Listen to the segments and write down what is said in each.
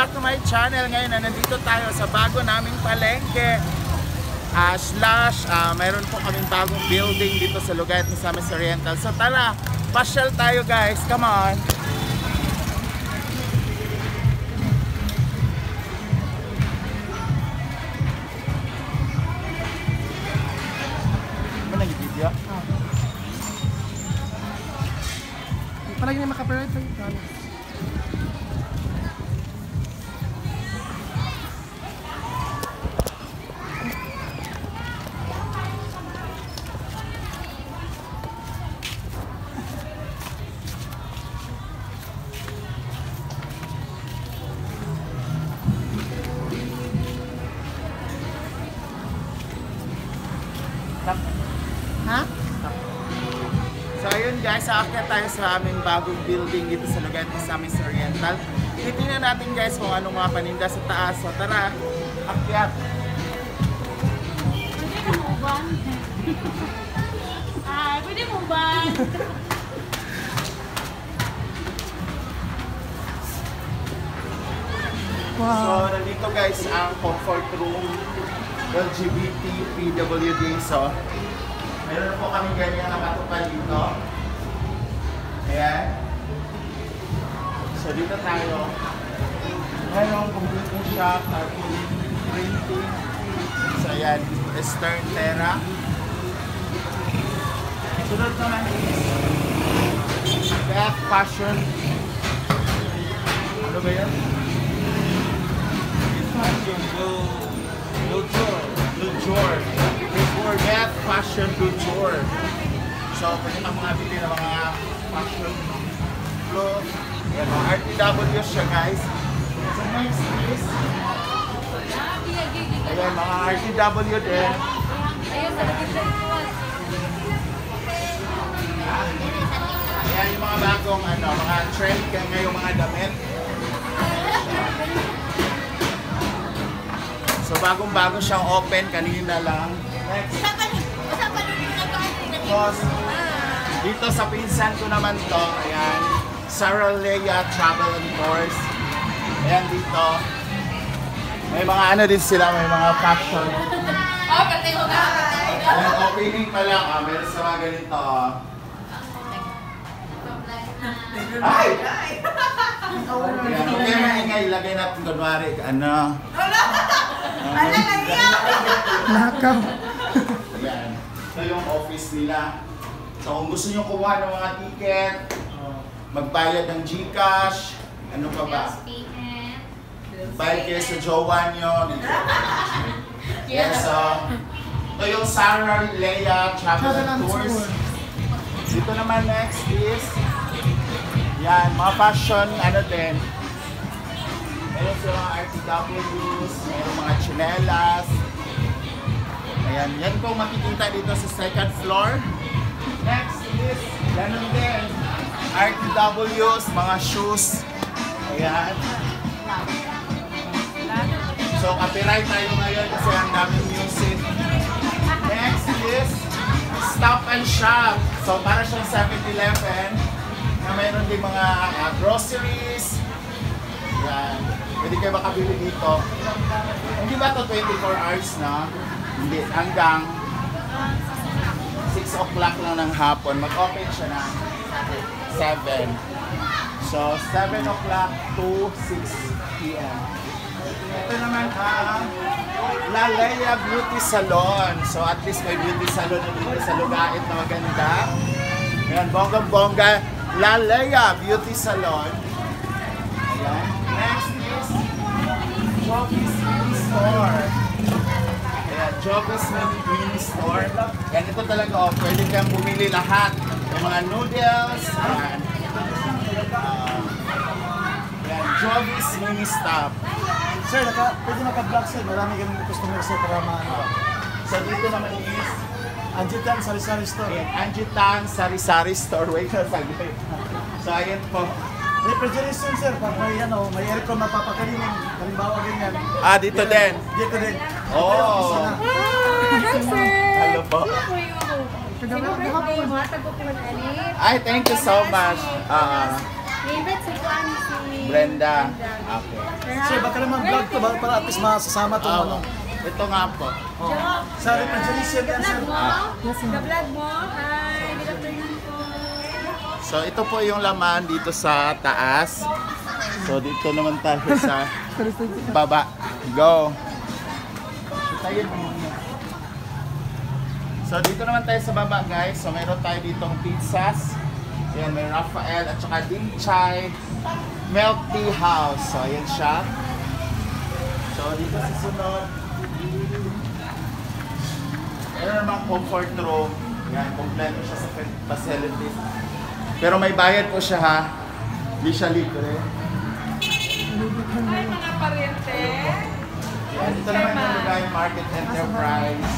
back to my channel. Ngayon na nandito tayo sa bago naming palengke. Mayroon po kaming bagong building dito sa Lugayat, Misamis Oriental. So tara, pasyal tayo guys. Come on. Ano nag-video? Palagi na makaparate pa yun. Ha? So ayun guys, aakyat tayo sa aming bagong building dito sa Lugayat, Misamis Oriental. Titingnan natin guys kung anong mga paninda sa taas. So tara, akyat! Pwede mo ba? Pwede mo ba? So nandito guys ang comfort room LGBT PWD. So meron po kami ganyan nakatupad dito. Ayan. So dito tayo. Mayroong computer shop, printing. So ayan, Western Terra. Sunod naman is Beth Fashion. Ano ba yan? Fashion Couture. Beth Fashion Couture. So pwede kang mga bili ng mga fashion clothes. Ayan, mga RTW siya guys. So next is ayan, mga RTW din. Ayan yung mga bagong mga trend ngayong mga damit. So bagong-bago siyang open kanina lang. Next. Tapos, dito sa pinsan ko naman to, ayan, Sarah Leia Travel and Tours. Ayan dito. May mga din sila, may mga fashion. Ayan, opening pa lang, meron sa mga ganito. Ay! Ayan, okay, maingay, ilagay natin kunwari, Nakaw. Ayan. Ito yung office nila. So kung gusto nyo kumuha ng mga ticket, magbayad ng GCash, ano pa ba? Bayad kayo sa jowa nyo. Yes, so ito yung Sarah Leia Travel and Tours. Dito naman next is yan, mga fashion, din. Meron sa mga RTWs, meron mga chinelas. Ayan, yan po makikita dito sa second floor. Next is, ganun din, RTWs, mga shoes. Ayan. So, copyright tayo ngayon kasi ang daming music. Next is, Stop and Shop. So, para siyang 7-Eleven, na mayroon din mga groceries. Ayan. Pwede kayo makabili dito. Hindi ba ito 24 hours na? Hindi. Hanggang 6 o'clock lang ng hapon. Mag-open siya na 7. So, 7 o'clock to 6 p.m. Ito naman ang La Leia Beauty Salon. So, at least may beauty salon na dito sa Lugayat na maganda. Ayan, bonggang-bongga. La Leia Beauty Salon. Ayan. Next is Jovis Mini Store. Ayan, Jovis Mini Store. Yan, ito talaga pwede kang bumili lahat. Yung mga noodles. Ayan. Ayan, Jovis Mini Stop. Sir, pwede maka-vlog sir. Marami ganun customer sir para maano. So dito naman is Anjitan Sari-Sari Store. ayan, Anjitan Sari-Sari Store. Wait na saglit. So ayan po. Refrigeration sir, pag may aircon mapapakalinin, halimbawa ganyan. Dito din. Dito din. Oh. Hi, sir! Hello po. Ay, Ay, thank you so much. Favorite sa kuan si Glenda. Okay. Sir, baka naman vlog to ba para at least masasama to ano. Ito nga po. Sa refrigeration yan, sir. Ka-vlog mo? Hi, good afternoon po. So ito po yung laman dito sa taas. So dito naman tayo sa baba. Go! So dito naman tayo sa baba guys. So meron tayo ditong pizzas. Ayan, may Rafael at saka Dinchay Milk Tea House. So ayan siya. So dito sa sunod. Meron namang comfort room. Ayan, kompleto siya sa facilities. Pero may bayad po siya ha. Hindi siya libre. Hi, mga pariente. Ayan, ito naman yung Lugay Market Enterprise.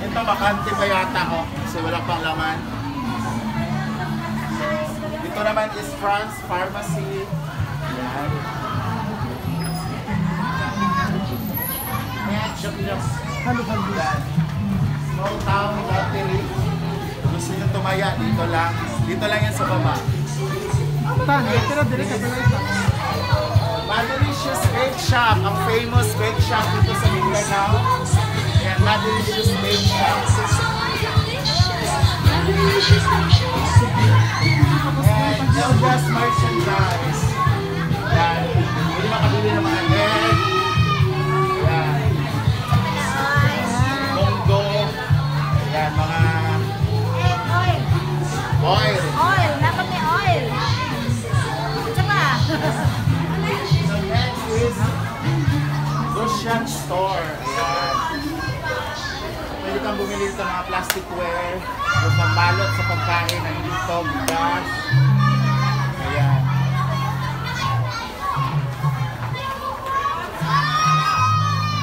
Ito bakante pa yata ko kasi wala pang laman. Dito naman is France Pharmacy. Ayan. Next, Halo-halo. yan. Small Town Lottery. Kung gusto nyo tumaya, dito lang. Dito lang yan sa baba. Pero dire ka pala ito. Madelicious Bake Shop. Ang famous bake shop dito sa Mindanao. Ayan, Madelicious Bake Shop. And Elgas Merchandise. Ayan. Pwede makabili ng mga egg. Ayan. Munggo. Ayan, mga oil. Oil, dapat may oil. Tsaka. So next is Russian Store. Ayan. Pwede kang bumili ito ng mga plasticware, yung pambalot sa pagkain, ng dito, gas. Ayan.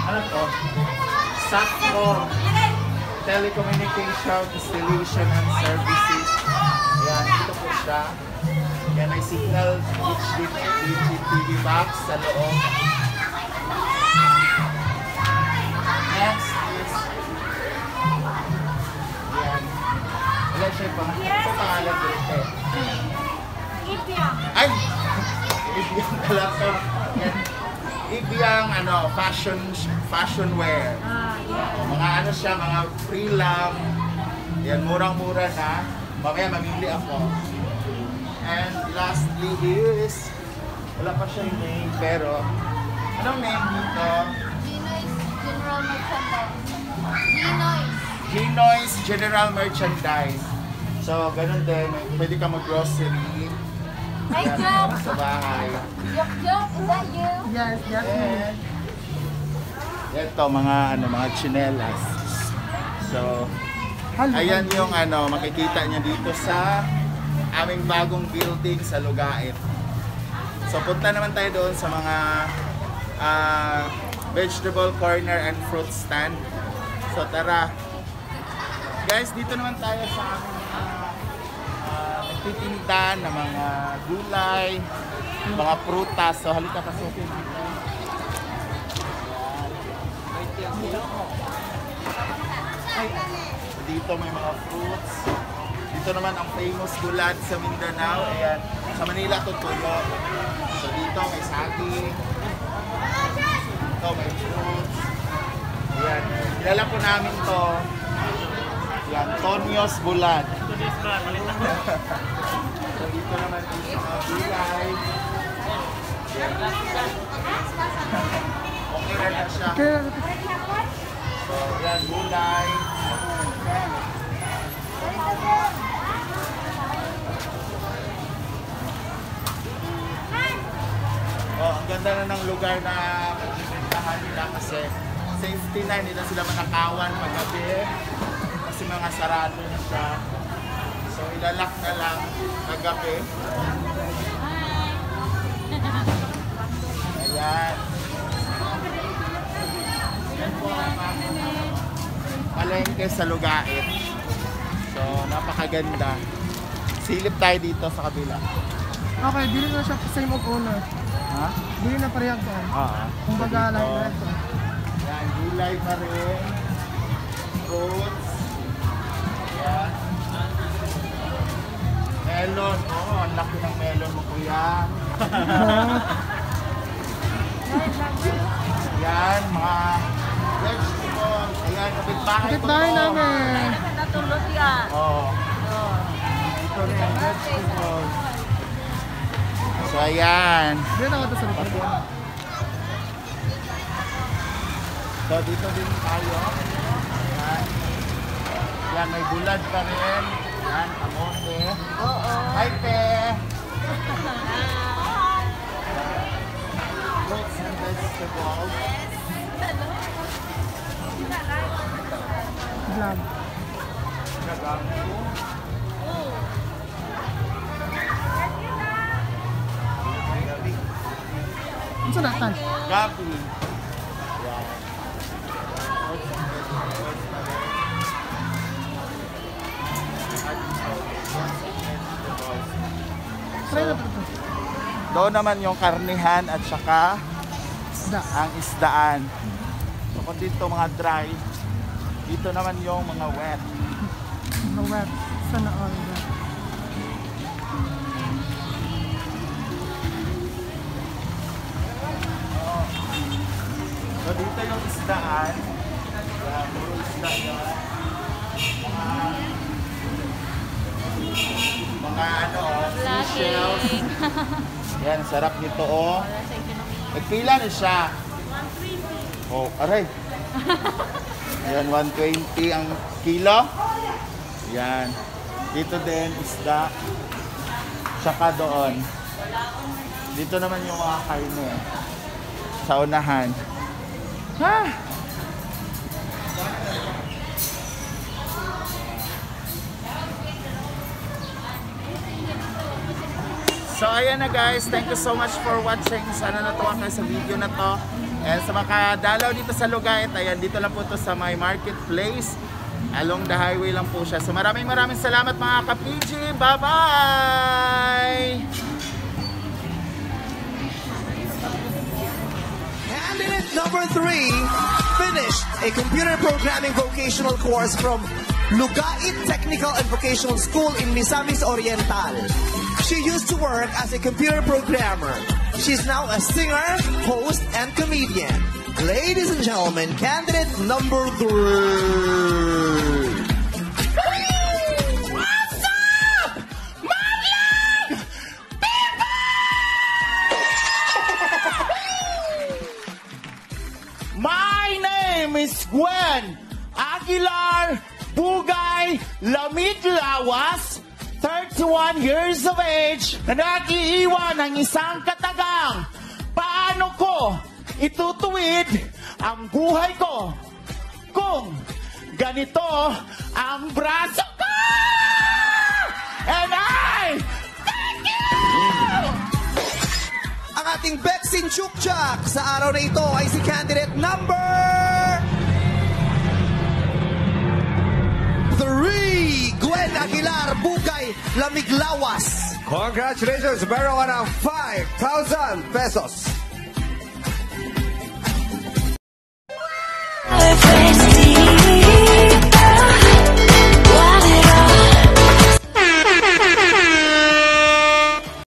Ano to? Sakro Telecommunication, Installation and Services. Ayan, ito po siya. Ayan, may signal HDTV box sa loob. Next is ayan. Wala siya yung pangalan. Sa pangalan dito. Ipyang. Ay! Ibiyang pala to. Ayan. Ibiyang fashion wear. Mga ano siya, mga free lang. Yan, murang-mura na. Mamaya mamili ako. And lastly is, wala pa siya yung name, pero anong name dito? Ginoy's General Merchandise. So, ganun din. Pwede ka mag-grocery. Hey, Yan, Joke! sa bahay. Joke, is that you? Yes, yes. And ito, mga chinelas. So, ayan yung makikita niyo dito sa aming bagong building sa Lugait. So, punta naman tayo doon sa mga vegetable corner and fruit stand. So, tara. Guys, dito naman tayo sa aming nagtitinda ng mga gulay, mga prutas. So, halika pasukin dito. Dito may mga fruits. Dito naman ang famous gulad sa Mindanao. Ayan. Sa Manila to tuyo. So dito may saging. Dito may fruits. Ayan. Kilala po namin to. Ayan. Tonyos Bulad. So dito naman yung mga gulay. Okay na siya. So, yan, gulay. Oh, ang ganda na ng lugar na pinuntahan nila kasi safety na, hindi na sila manakawan paggabi kasi mga sarado na siya. So, ilalak na lang paggabi. Ayan. Yan po ang palengke sa Lugait. So, napakaganda. Silip tayo dito sa kabila. Okay, dili na siya same of owner. Ha? Dili na parehag ko. Oo. Kung baga lang na ito. Yan, gulay pa rin. Fruits. Yan. ang laki ng melon mo, kuya. Yan, mga vegetables. Ayan, kapitbahay ko Kapitbahay to. namin. Natulog yan. Oo. Ito rin ang vegetables. So, ayan. Diyan ako sa likod. So, dito din tayo. Ayan. Yan, may bulad pa rin. Yan, kamote. Oo. Hi, Pe! Fruits and vegetables. Vlog. Gagampo. Ano sa natan? Gabi. Yan. Fruits and vegetables pa rin. Try na ito. Doon naman yung karnihan at saka Isda. ang isdaan. So kung dito mga dry, dito naman yung mga wet. Mga web. Sana all web. So dito yung isdaan. Yan, puro isda yun. Mga ano, seashells. Yan, sarap nito oh. Nagpila na siya. Oh, aray. Yan, 120 ang kilo. Yan. Dito din, isda. Tsaka doon. Dito naman yung mga karne. Sa unahan. Ha? So ayan na guys, thank you so much for watching. Sana natuwa kayo sa video na to. And sa makadalaw dito sa Lugait, ayan, dito lang po to sa my marketplace. Along the highway lang po siya. So maraming salamat mga ka-PG. Bye-bye! Candidate number 3 finished a computer programming vocational course from Lugait Technical and Vocational School in Misamis Oriental. She used to work as a computer programmer. She's now a singer, host, and comedian. Ladies and gentlemen, candidate number 3. What's up, Madlang My name is Gwen Aguilar Bugay Lamig Lawas, 31 years of age, na nag-iiwan ng isang katagang. Paano ko itutuwid ang buhay ko kung ganito ang braso ko? And I thank you! Ang ating Bexin Chukchak sa araw na ito ay si candidate number 3, Gwen Aguilar Bugay Lamiglawas. Congratulations, meron ka ng 5,000 pesos.